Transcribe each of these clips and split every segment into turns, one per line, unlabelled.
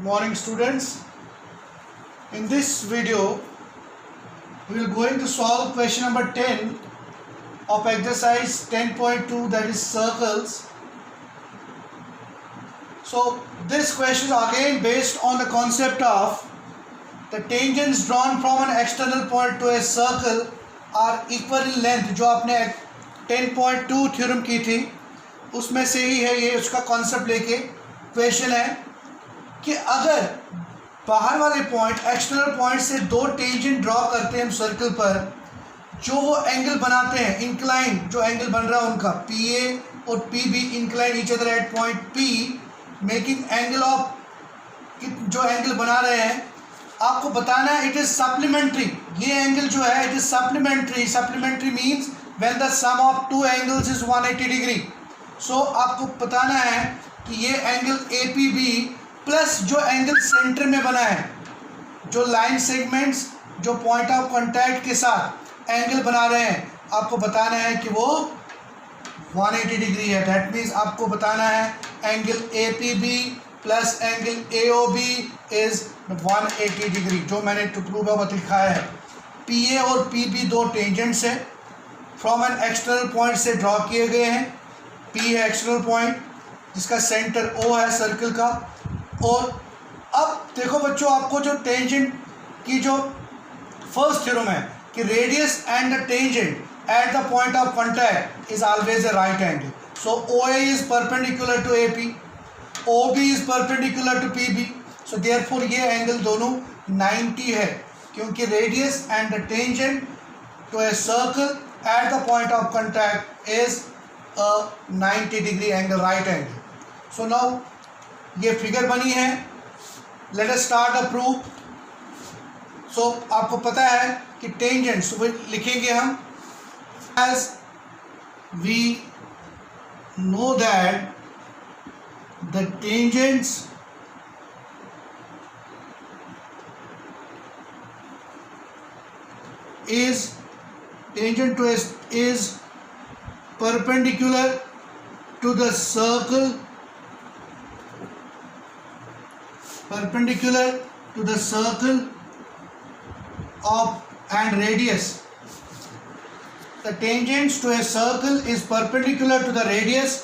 Good morning, students. In this video we will going to solve question number 10 of exercise 10.2, that is circles. So this question is again based on the concept of the tangents drawn from an external point to a circle are equal in length. जो आपने 10.2 theorem की थी उसमें से ही है ये, उसका concept लेके क्वेश्चन है कि अगर बाहर वाले पॉइंट एक्सटर्नल पॉइंट से दो टेंजेंट ड्रॉ करते हैं हम सर्कल पर, जो वो एंगल बनाते हैं इंक्लाइन, जो एंगल बन रहा है उनका PA और PB incline each other at point P, making angle of, जो एंगल बना रहे हैं आपको बताना है इट इज सप्लीमेंट्री. ये एंगल जो है it is supplementary. Supplementary means when the sum of two angles is 180 degree. So आपको बताना है कि ये एंगल APB प्लस जो एंगल सेंटर में बना है, जो लाइन सेगमेंट्स जो पॉइंट ऑफ कांटेक्ट के साथ एंगल बना रहे हैं, आपको बताना है कि वो 180 डिग्री है. दैट मीन्स आपको बताना है angle APB plus angle AOB is 180 degree, जो मैंने टू प्रूव ऑफ लिखा है. PA और PB दो टेंजेंट्स हैं, फ्रॉम एन एक्सटर्नल पॉइंट से ड्रॉ किए गए हैं. P है एक्सटर्नल पॉइंट जिसका सेंटर O है सर्कल का. और अब देखो बच्चों, आपको जो टेंजेंट की जो फर्स्ट थ्योरम है कि radius and the tangent at the point of contact is always a right angle. So OA is perpendicular to AP, OB is perpendicular to PB. So therefore ये एंगल दोनों 90 है, क्योंकि radius and the tangent to a circle at the point of contact is a 90 degree angle, right angle. So now ये figure बनी है. Let us start a proof. So आपको पता है कि टेंजेंट्स लिखेंगे हम as we know that the tangents is tangent to is perpendicular to the circle, perpendicular to the circle of and radius. The tangents to a circle is perpendicular to the radius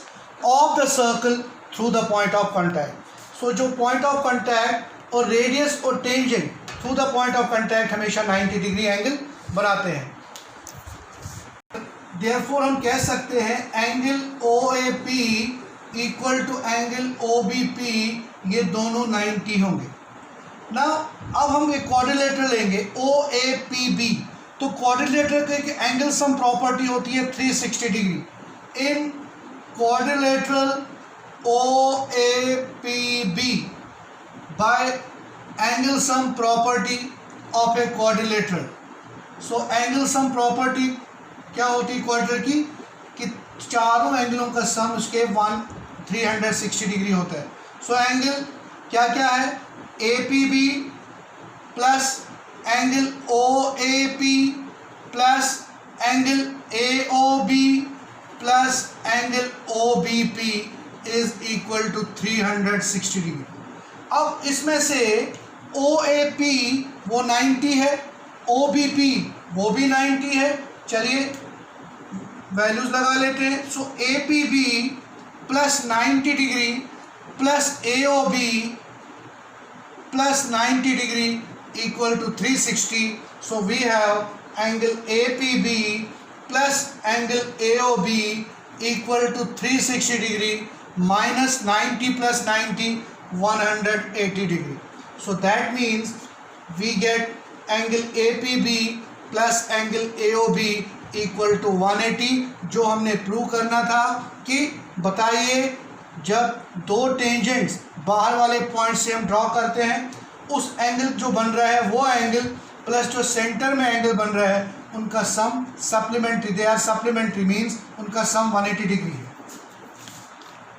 of the circle through the point of contact. So जो point of contact और radius और tangent through the point of contact हमेशा 90 degree angle बनाते हैं. Therefore हम कह सकते हैं angle OAP equal to angle OBP, ये दोनों 90 होंगे ना. अब हम एक क्वाड्रिलेटरल लेंगे OAPB. तो क्वाड्रिलेटरल के एक एंगल सम प्रॉपर्टी होती है 360 degree. In quadrilateral OAPB bye angle sum property of a quadrilateral. So angle sum property क्या होती है क्वाड्रिलेटरल की, कि चारों एंगलों का सम उसके 360 डिग्री होता है. सो एंगल क्या क्या है, APB plus angle OAP plus angle AOB plus angle OBP is equal to 360 degree. अब इसमें से OAP वो 90 है, OBP वो भी 90 है. चलिए वैल्यूज लगा लेते हैं. So APB plus 90 degree plus AOB plus 90 degree equal to 360. So we have angle APB plus angle AOB equal to 360 degree minus 90 plus 90 180 degree. So that means we get angle APB plus angle AOB equal to 180. जो हमने prove करना था कि बताइए जब दो tangents बाहर वाले पॉइंट से हम ड्रॉ करते हैं, उस एंगल जो बन रहा है वो एंगल प्लस जो सेंटर में एंगल बन रहा है उनका sum supplementary, they are supplementary means उनका सम 180 डिग्री है.